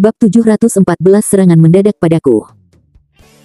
Bab 714 Serangan mendadak padaku.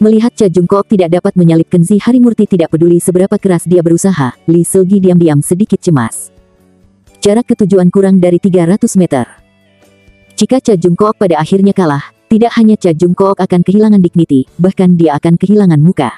Melihat Cha Jungkook tidak dapat menyalip Kenzi Harimurti, tidak peduli seberapa keras dia berusaha, Lee Seulgi diam-diam sedikit cemas. Jarak ketujuan kurang dari 300 meter. Jika Cha Jungkook pada akhirnya kalah, tidak hanya Cha Jungkook akan kehilangan dignity, bahkan dia akan kehilangan muka.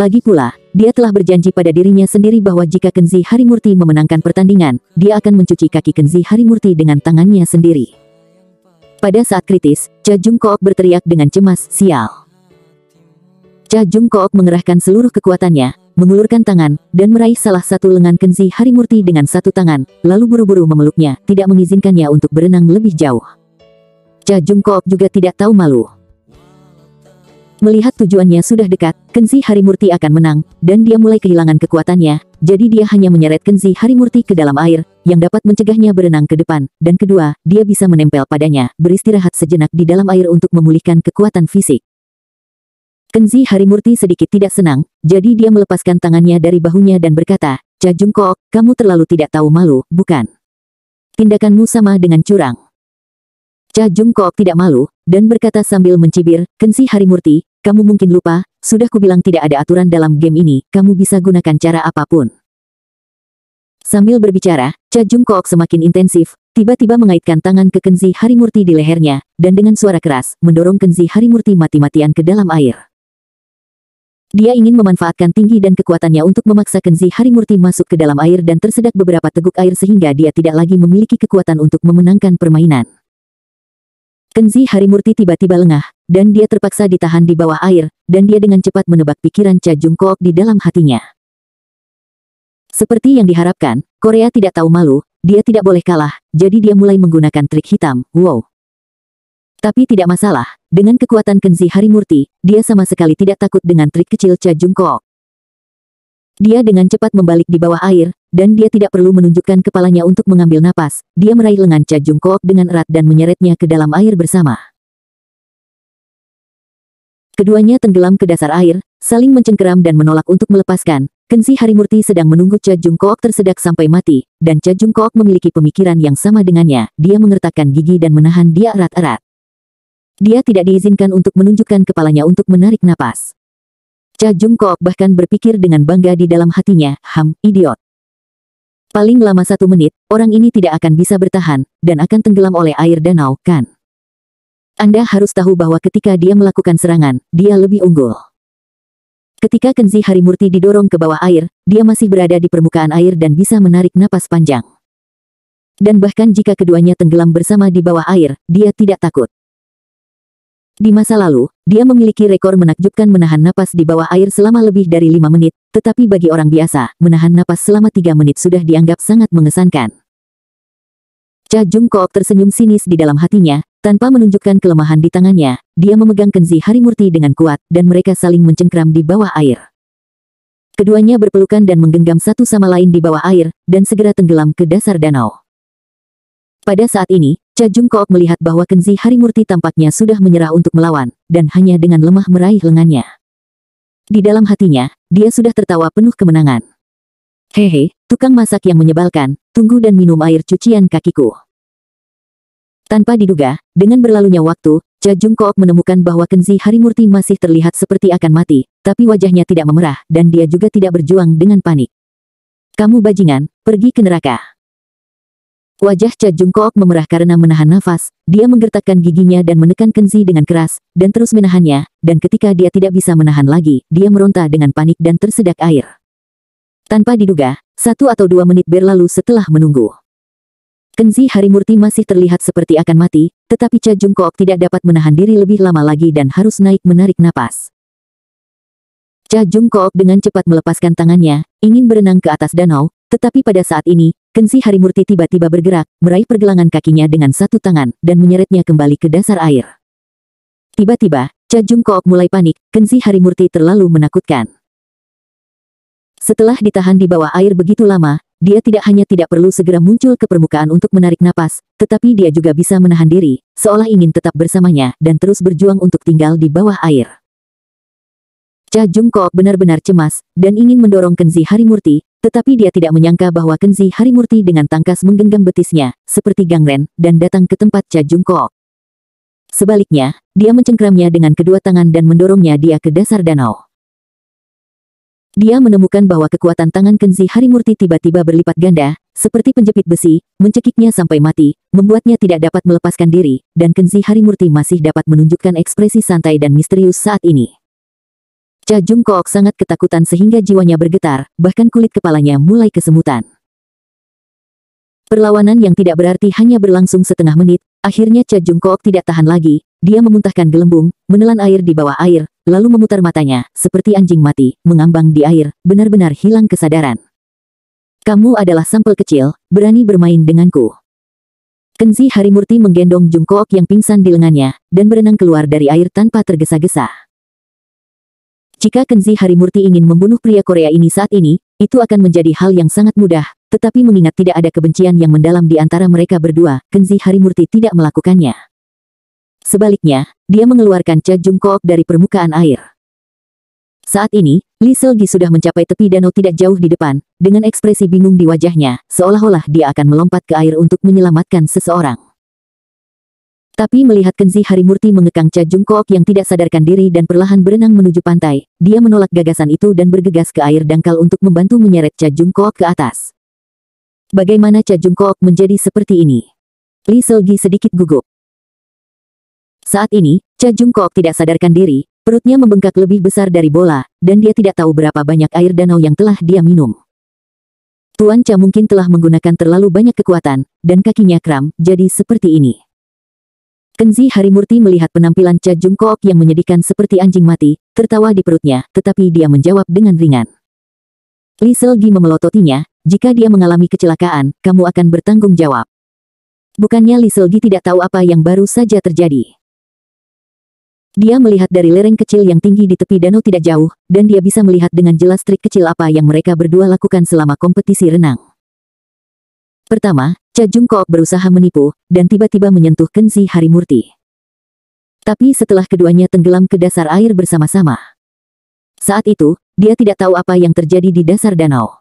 Lagi pula, dia telah berjanji pada dirinya sendiri bahwa jika Kenzi Harimurti memenangkan pertandingan, dia akan mencuci kaki Kenzi Harimurti dengan tangannya sendiri. Pada saat kritis, Cha Jungkook berteriak dengan cemas, "Sial!" Cha Jungkook mengerahkan seluruh kekuatannya, mengulurkan tangan, dan meraih salah satu lengan Kenzi Harimurti dengan satu tangan, lalu buru-buru memeluknya, tidak mengizinkannya untuk berenang lebih jauh. Cha Jungkook juga tidak tahu malu. Melihat tujuannya sudah dekat, Kenzi Harimurti akan menang, dan dia mulai kehilangan kekuatannya, jadi dia hanya menyeret Kenzi Harimurti ke dalam air, yang dapat mencegahnya berenang ke depan, dan kedua, dia bisa menempel padanya, beristirahat sejenak di dalam air untuk memulihkan kekuatan fisik. Kenzi Harimurti sedikit tidak senang, jadi dia melepaskan tangannya dari bahunya dan berkata, "Cha Jungkook, kamu terlalu tidak tahu malu, bukan? Tindakanmu sama dengan curang." Cha Jungkook tidak malu, dan berkata sambil mencibir, "Kenzi Harimurti, kamu mungkin lupa, sudah kubilang tidak ada aturan dalam game ini, kamu bisa gunakan cara apapun." Sambil berbicara, Cha Jungkook semakin intensif, tiba-tiba mengaitkan tangan ke Kenzi Harimurti di lehernya, dan dengan suara keras, mendorong Kenzi Harimurti mati-matian ke dalam air. Dia ingin memanfaatkan tinggi dan kekuatannya untuk memaksa Kenzi Harimurti masuk ke dalam air dan tersedak beberapa teguk air sehingga dia tidak lagi memiliki kekuatan untuk memenangkan permainan. Kenzi Harimurti tiba-tiba lengah, dan dia terpaksa ditahan di bawah air, dan dia dengan cepat menebak pikiran Cha Jungkook di dalam hatinya. Seperti yang diharapkan, Korea tidak tahu malu, dia tidak boleh kalah, jadi dia mulai menggunakan trik hitam, wow. Tapi tidak masalah, dengan kekuatan Kenzi Harimurti, dia sama sekali tidak takut dengan trik kecil Cha Jungkook. Dia dengan cepat membalik di bawah air, dan dia tidak perlu menunjukkan kepalanya untuk mengambil napas, dia meraih lengan Cha Jungkook dengan erat dan menyeretnya ke dalam air bersama. Keduanya tenggelam ke dasar air, saling mencengkeram dan menolak untuk melepaskan. Kenzi Harimurti sedang menunggu Cha Jungkook tersedak sampai mati, dan Cha Jungkook memiliki pemikiran yang sama dengannya, dia mengertakkan gigi dan menahan dia erat-erat. Dia tidak diizinkan untuk menunjukkan kepalanya untuk menarik napas. Cha Jungkook bahkan berpikir dengan bangga di dalam hatinya, idiot. Paling lama 1 menit, orang ini tidak akan bisa bertahan, dan akan tenggelam oleh air danau, kan? Anda harus tahu bahwa ketika dia melakukan serangan, dia lebih unggul. Ketika Kenzi Harimurti didorong ke bawah air, dia masih berada di permukaan air dan bisa menarik napas panjang. Dan bahkan jika keduanya tenggelam bersama di bawah air, dia tidak takut. Di masa lalu, dia memiliki rekor menakjubkan menahan napas di bawah air selama lebih dari 5 menit, tetapi bagi orang biasa, menahan napas selama 3 menit sudah dianggap sangat mengesankan. Cha Jungkook tersenyum sinis di dalam hatinya, tanpa menunjukkan kelemahan di tangannya, dia memegang Kenzi Harimurti dengan kuat, dan mereka saling mencengkeram di bawah air. Keduanya berpelukan dan menggenggam satu sama lain di bawah air, dan segera tenggelam ke dasar danau. Pada saat ini, Cha Jungkook melihat bahwa Kenzi Harimurti tampaknya sudah menyerah untuk melawan, dan hanya dengan lemah meraih lengannya. Di dalam hatinya, dia sudah tertawa penuh kemenangan. "Hehe, tukang masak yang menyebalkan, tunggu dan minum air cucian kakiku." Tanpa diduga, dengan berlalunya waktu, Cha Jungkook menemukan bahwa Kenzi Harimurti masih terlihat seperti akan mati, tapi wajahnya tidak memerah, dan dia juga tidak berjuang dengan panik. "Kamu bajingan, pergi ke neraka." Wajah Cha Jungkook memerah karena menahan nafas, dia menggertakkan giginya dan menekan Kenzi dengan keras, dan terus menahannya, dan ketika dia tidak bisa menahan lagi, dia meronta dengan panik dan tersedak air. Tanpa diduga, 1 atau 2 menit berlalu setelah menunggu. Kenzi Harimurti masih terlihat seperti akan mati, tetapi Cha Jungkook tidak dapat menahan diri lebih lama lagi dan harus menarik napas. Cha Jungkook dengan cepat melepaskan tangannya, ingin berenang ke atas danau, tetapi pada saat ini, Kenzi Harimurti tiba-tiba bergerak, meraih pergelangan kakinya dengan satu tangan, dan menyeretnya kembali ke dasar air. Tiba-tiba, Cha Jungkook mulai panik, Kenzi Harimurti terlalu menakutkan. Setelah ditahan di bawah air begitu lama, dia tidak hanya tidak perlu segera muncul ke permukaan untuk menarik napas, tetapi dia juga bisa menahan diri, seolah ingin tetap bersamanya, dan terus berjuang untuk tinggal di bawah air. Cha Jungkook benar-benar cemas, dan ingin mendorong Kenzi Harimurti, tetapi dia tidak menyangka bahwa Kenzi Harimurti dengan tangkas menggenggam betisnya, seperti gangren, dan datang ke tempat Cha Jungkook. Sebaliknya, dia mencengkramnya dengan kedua tangan dan mendorongnya dia ke dasar danau. Dia menemukan bahwa kekuatan tangan Kenzi Harimurti tiba-tiba berlipat ganda, seperti penjepit besi, mencekiknya sampai mati, membuatnya tidak dapat melepaskan diri, dan Kenzi Harimurti masih dapat menunjukkan ekspresi santai dan misterius saat ini. Cha Jung Kook sangat ketakutan sehingga jiwanya bergetar, bahkan kulit kepalanya mulai kesemutan. Perlawanan yang tidak berarti hanya berlangsung setengah menit, akhirnya Cha Jung Kook tidak tahan lagi, dia memuntahkan gelembung, menelan air di bawah air, lalu memutar matanya, seperti anjing mati, mengambang di air, benar-benar hilang kesadaran. Kamu adalah sampel kecil, berani bermain denganku. Kenzi Harimurti menggendong Jung Kook yang pingsan di lengannya, dan berenang keluar dari air tanpa tergesa-gesa. Jika Kenzi Harimurti ingin membunuh pria Korea ini saat ini, itu akan menjadi hal yang sangat mudah, tetapi mengingat tidak ada kebencian yang mendalam di antara mereka berdua, Kenzi Harimurti tidak melakukannya. Sebaliknya, dia mengeluarkan Cha Jung Kook dari permukaan air. Saat ini, Lee Seol-gi sudah mencapai tepi danau tidak jauh di depan, dengan ekspresi bingung di wajahnya, seolah-olah dia akan melompat ke air untuk menyelamatkan seseorang. Tapi melihat Kenzi Harimurti mengekang Cha Jung Kook yang tidak sadarkan diri dan perlahan berenang menuju pantai, dia menolak gagasan itu dan bergegas ke air dangkal untuk membantu menyeret Cha Jung Kook ke atas. Bagaimana Cha Jung Kook menjadi seperti ini? Lee Seol-gi sedikit gugup. Saat ini, Cha Jung Kook tidak sadarkan diri, perutnya membengkak lebih besar dari bola, dan dia tidak tahu berapa banyak air danau yang telah dia minum. Tuan Cha mungkin telah menggunakan terlalu banyak kekuatan, dan kakinya kram, jadi seperti ini. Kenzi Harimurti melihat penampilan Cha Jung Kook yang menyedihkan seperti anjing mati, tertawa di perutnya, tetapi dia menjawab dengan ringan. Lee Seol-gi memelototinya, jika dia mengalami kecelakaan, kamu akan bertanggung jawab. Bukannya Lee Seol-gi tidak tahu apa yang baru saja terjadi. Dia melihat dari lereng kecil yang tinggi di tepi danau tidak jauh, dan dia bisa melihat dengan jelas trik kecil apa yang mereka berdua lakukan selama kompetisi renang. Pertama, Cha Jung Kook berusaha menipu, dan tiba-tiba menyentuh Kenzi Harimurti. Tapi setelah keduanya tenggelam ke dasar air bersama-sama. Saat itu, dia tidak tahu apa yang terjadi di dasar danau.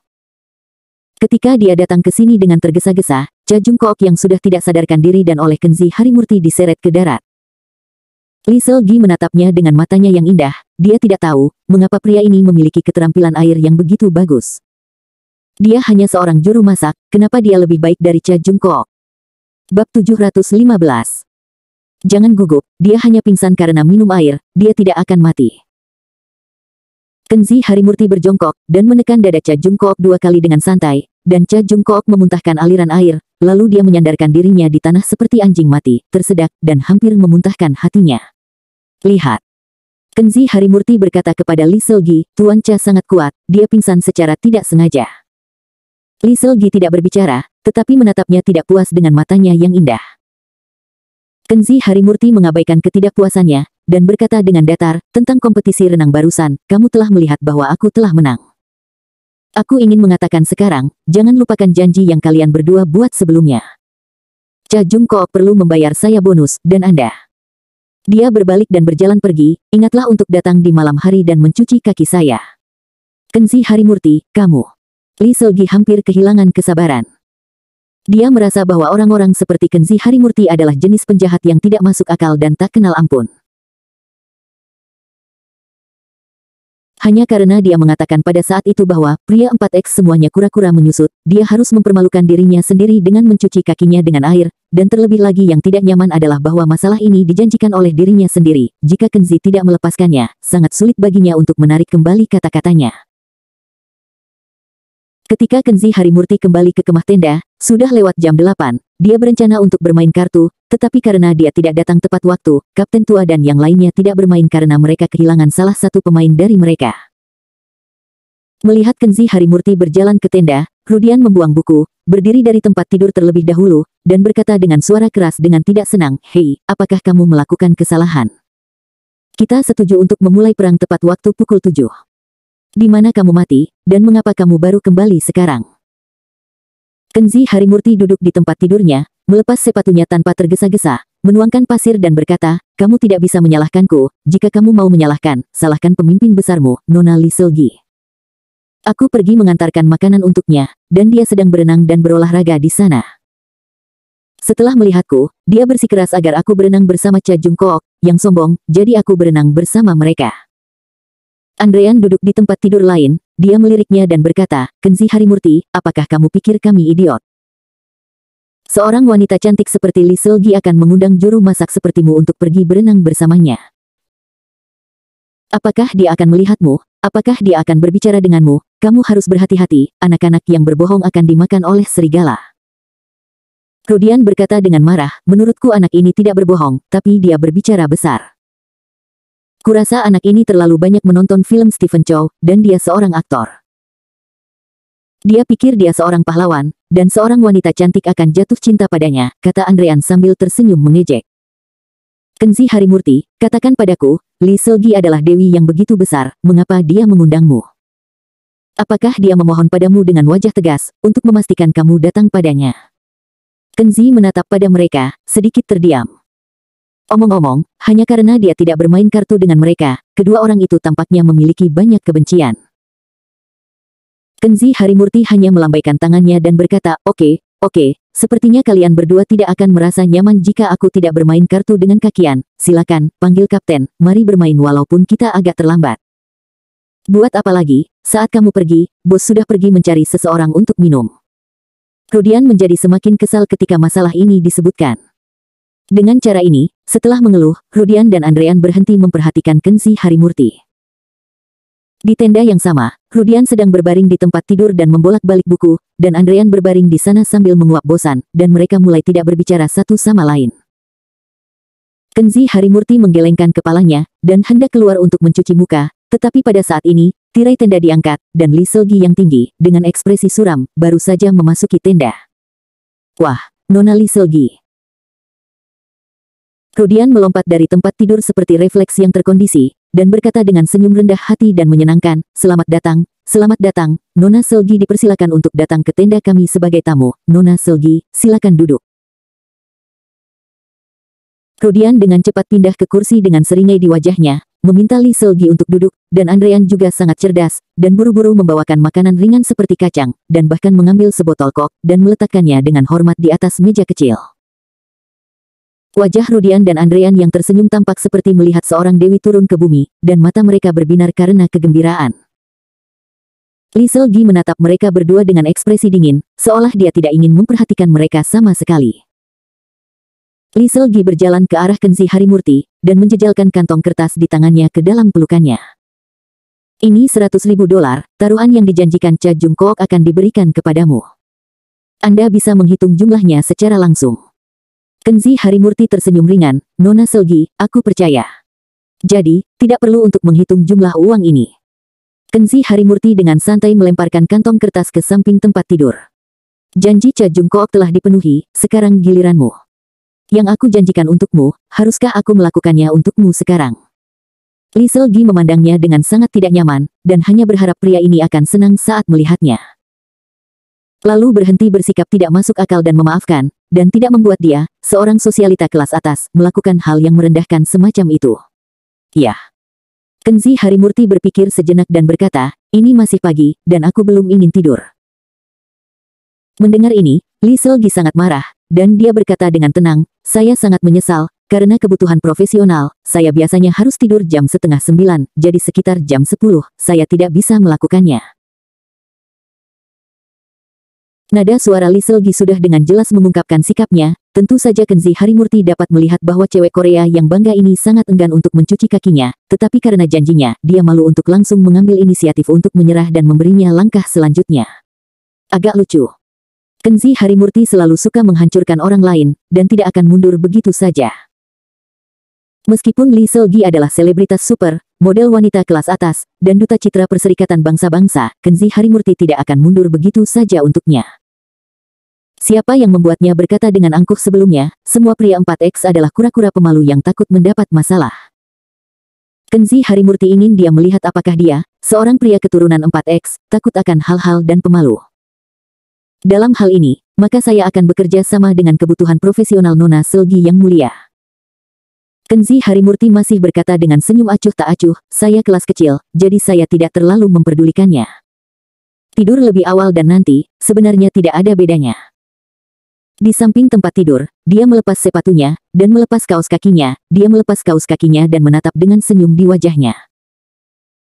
Ketika dia datang ke sini dengan tergesa-gesa, Cha Jung Kook yang sudah tidak sadarkan diri dan oleh Kenzi Harimurti diseret ke darat. Lee Seol-gi menatapnya dengan matanya yang indah, dia tidak tahu, mengapa pria ini memiliki keterampilan air yang begitu bagus. Dia hanya seorang juru masak, kenapa dia lebih baik dari Cha Jung Kook? Bab 715. Jangan gugup, dia hanya pingsan karena minum air, dia tidak akan mati. Kenzi Harimurti berjongkok, dan menekan dada Cha Jung Kook 2 kali dengan santai, dan Cha Jung Kook memuntahkan aliran air, lalu dia menyandarkan dirinya di tanah seperti anjing mati, tersedak, dan hampir memuntahkan hatinya. Lihat. Kenzi Harimurti berkata kepada Lee Seol-gi, Tuan Cha sangat kuat, dia pingsan secara tidak sengaja. Lee Seol-gi tidak berbicara, tetapi menatapnya tidak puas dengan matanya yang indah. Kenzi Harimurti mengabaikan ketidakpuasannya, dan berkata dengan datar, tentang kompetisi renang barusan, kamu telah melihat bahwa aku telah menang. Aku ingin mengatakan sekarang, jangan lupakan janji yang kalian berdua buat sebelumnya. Cha Jung Kook perlu membayar saya bonus, dan Anda. Dia berbalik dan berjalan pergi, ingatlah untuk datang di malam hari dan mencuci kaki saya. Kenzi Harimurti, kamu. Lee Seol-gi hampir kehilangan kesabaran. Dia merasa bahwa orang-orang seperti Kenzi Harimurti adalah jenis penjahat yang tidak masuk akal dan tak kenal ampun. Hanya karena dia mengatakan pada saat itu bahwa pria 4X semuanya kura-kura menyusut, dia harus mempermalukan dirinya sendiri dengan mencuci kakinya dengan air, dan terlebih lagi yang tidak nyaman adalah bahwa masalah ini dijanjikan oleh dirinya sendiri. Jika Kenzi tidak melepaskannya, sangat sulit baginya untuk menarik kembali kata-katanya. Ketika Kenzi Harimurti kembali ke kemah tenda, sudah lewat jam 8, dia berencana untuk bermain kartu, tetapi karena dia tidak datang tepat waktu, Kapten Tua dan yang lainnya tidak bermain karena mereka kehilangan salah satu pemain dari mereka. Melihat Kenzi Harimurti berjalan ke tenda, Rudian membuang buku, berdiri dari tempat tidur terlebih dahulu, dan berkata dengan suara keras dengan tidak senang, Hei, apakah kamu melakukan kesalahan? Kita setuju untuk memulai perang tepat waktu pukul 7. Di mana kamu mati, dan mengapa kamu baru kembali sekarang? Kenzi Harimurti duduk di tempat tidurnya, melepas sepatunya tanpa tergesa-gesa, menuangkan pasir dan berkata, kamu tidak bisa menyalahkanku, jika kamu mau menyalahkan, salahkan pemimpin besarmu, Nona Lee Seol-gi. Aku pergi mengantarkan makanan untuknya, dan dia sedang berenang dan berolahraga di sana. Setelah melihatku, dia bersikeras agar aku berenang bersama Cha Jung Kook, yang sombong, jadi aku berenang bersama mereka. Andrean duduk di tempat tidur lain, dia meliriknya dan berkata, Kenzi Harimurti, apakah kamu pikir kami idiot? Seorang wanita cantik seperti Lee Seol-gi akan mengundang juru masak sepertimu untuk pergi berenang bersamanya. Apakah dia akan melihatmu? Apakah dia akan berbicara denganmu? Kamu harus berhati-hati, anak-anak yang berbohong akan dimakan oleh serigala. Rudian berkata dengan marah, menurutku anak ini tidak berbohong, tapi dia berbicara besar. Kurasa anak ini terlalu banyak menonton film Stephen Chow, dan dia seorang aktor. Dia pikir dia seorang pahlawan, dan seorang wanita cantik akan jatuh cinta padanya, kata Andrean sambil tersenyum mengejek. Kenzi Harimurti, katakan padaku, Lee Seol-gi adalah dewi yang begitu besar, mengapa dia mengundangmu? Apakah dia memohon padamu dengan wajah tegas, untuk memastikan kamu datang padanya? Kenzi menatap pada mereka, sedikit terdiam. Omong-omong, hanya karena dia tidak bermain kartu dengan mereka, kedua orang itu tampaknya memiliki banyak kebencian. Kenzi Harimurti hanya melambaikan tangannya dan berkata, oke, sepertinya kalian berdua tidak akan merasa nyaman jika aku tidak bermain kartu dengan kakian, silakan, panggil kapten, mari bermain walaupun kita agak terlambat. Buat apa lagi, saat kamu pergi, bos sudah pergi mencari seseorang untuk minum. Rudian menjadi semakin kesal ketika masalah ini disebutkan. Dengan cara ini, setelah mengeluh, Rudian dan Andrean berhenti memperhatikan Kenzi Harimurti. Di tenda yang sama, Rudian sedang berbaring di tempat tidur dan membolak-balik buku, dan Andrean berbaring di sana sambil menguap bosan, dan mereka mulai tidak berbicara satu sama lain. Kenzi Harimurti menggelengkan kepalanya, dan hendak keluar untuk mencuci muka, tetapi pada saat ini, tirai tenda diangkat, dan Lee Seol-gi yang tinggi, dengan ekspresi suram, baru saja memasuki tenda. Wah, Nona Lee Seol-gi. Rudian melompat dari tempat tidur seperti refleks yang terkondisi, dan berkata dengan senyum rendah hati dan menyenangkan, selamat datang, Nona Seol-gi dipersilakan untuk datang ke tenda kami sebagai tamu, Nona Seol-gi, silakan duduk. Rudian dengan cepat pindah ke kursi dengan seringai di wajahnya, meminta Lee Seol-gi untuk duduk, dan Andrean juga sangat cerdas, dan buru-buru membawakan makanan ringan seperti kacang, dan bahkan mengambil sebotol kok, dan meletakkannya dengan hormat di atas meja kecil. Wajah Rudian dan Andrean yang tersenyum tampak seperti melihat seorang dewi turun ke bumi, dan mata mereka berbinar karena kegembiraan. Lee Seol-gi menatap mereka berdua dengan ekspresi dingin, seolah dia tidak ingin memperhatikan mereka sama sekali. Lee Seol-gi berjalan ke arah Kenzi Harimurti, dan menjejalkan kantong kertas di tangannya ke dalam pelukannya. Ini $100.000, taruhan yang dijanjikan Cha Jung Kook akan diberikan kepadamu. Anda bisa menghitung jumlahnya secara langsung. Kenzi Harimurti tersenyum ringan, Nona Seol-gi, aku percaya. Jadi, tidak perlu untuk menghitung jumlah uang ini. Kenzi Harimurti dengan santai melemparkan kantong kertas ke samping tempat tidur. Janji Cha Jung Kook telah dipenuhi, sekarang giliranmu. Yang aku janjikan untukmu, haruskah aku melakukannya untukmu sekarang? Lee Seol-gi memandangnya dengan sangat tidak nyaman, dan hanya berharap pria ini akan senang saat melihatnya. Lalu berhenti bersikap tidak masuk akal dan memaafkan, dan tidak membuat dia, seorang sosialita kelas atas, melakukan hal yang merendahkan semacam itu. Ya. Kenzi Harimurti berpikir sejenak dan berkata, ini masih pagi, dan aku belum ingin tidur. Mendengar ini, Lee Seol-gi sangat marah, dan dia berkata dengan tenang, saya sangat menyesal, karena kebutuhan profesional, saya biasanya harus tidur jam 8:30, jadi sekitar jam 10, saya tidak bisa melakukannya. Nada suara Lee Seol-gi sudah dengan jelas mengungkapkan sikapnya, tentu saja Kenzi Harimurti dapat melihat bahwa cewek Korea yang bangga ini sangat enggan untuk mencuci kakinya, tetapi karena janjinya, dia malu untuk langsung mengambil inisiatif untuk menyerah dan memberinya langkah selanjutnya. Agak lucu. Kenzi Harimurti selalu suka menghancurkan orang lain, dan tidak akan mundur begitu saja. Meskipun Lee Seol-gi adalah selebritas super, model wanita kelas atas, dan duta citra Perserikatan Bangsa-Bangsa, Kenzi Harimurti tidak akan mundur begitu saja untuknya. Siapa yang membuatnya berkata dengan angkuh sebelumnya, semua pria 4X adalah kura-kura pemalu yang takut mendapat masalah. Kenzi Harimurti ingin dia melihat apakah dia, seorang pria keturunan 4X, takut akan hal-hal dan pemalu. Dalam hal ini, maka saya akan bekerja sama dengan kebutuhan profesional Nona Seol-gi yang mulia. Kenzi Harimurti masih berkata dengan senyum acuh tak acuh, saya kelas kecil, jadi saya tidak terlalu memperdulikannya. Tidur lebih awal dan nanti, sebenarnya tidak ada bedanya. Di samping tempat tidur, dia melepas sepatunya, dan melepas kaos kakinya, dan menatap dengan senyum di wajahnya.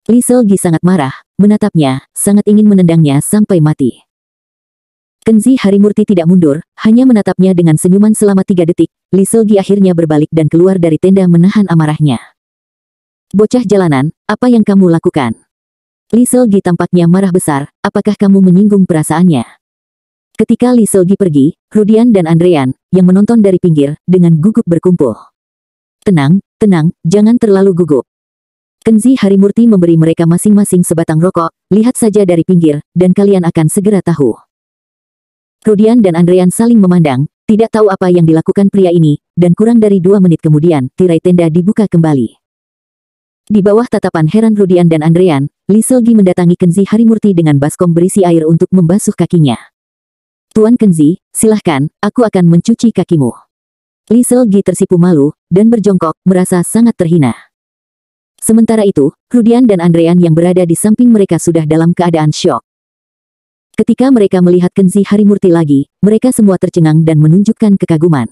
Lee Seolgi sangat marah, menatapnya, sangat ingin menendangnya sampai mati. Kenzi Harimurti tidak mundur, hanya menatapnya dengan senyuman selama 3 detik. Lee Seolgi akhirnya berbalik dan keluar dari tenda menahan amarahnya. Bocah jalanan, apa yang kamu lakukan? Lee Seolgi tampaknya marah besar, apakah kamu menyinggung perasaannya? Ketika Lee Seolgi pergi, Rudian dan Andrean, yang menonton dari pinggir, dengan gugup berkumpul. Tenang, jangan terlalu gugup. Kenzi Harimurti memberi mereka masing-masing sebatang rokok, lihat saja dari pinggir, dan kalian akan segera tahu. Rudian dan Andrean saling memandang, tidak tahu apa yang dilakukan pria ini, dan kurang dari 2 menit kemudian, tirai tenda dibuka kembali. Di bawah tatapan heran Rudian dan Andrean, Lee Seolgi mendatangi Kenzi Harimurti dengan baskom berisi air untuk membasuh kakinya. Tuan Kenzi, silahkan, aku akan mencuci kakimu. Lee Seolgi tersipu malu, dan berjongkok, merasa sangat terhina. Sementara itu, Rudian dan Andrean yang berada di samping mereka sudah dalam keadaan syok. Ketika mereka melihat Kenzi Harimurti lagi, mereka semua tercengang dan menunjukkan kekaguman.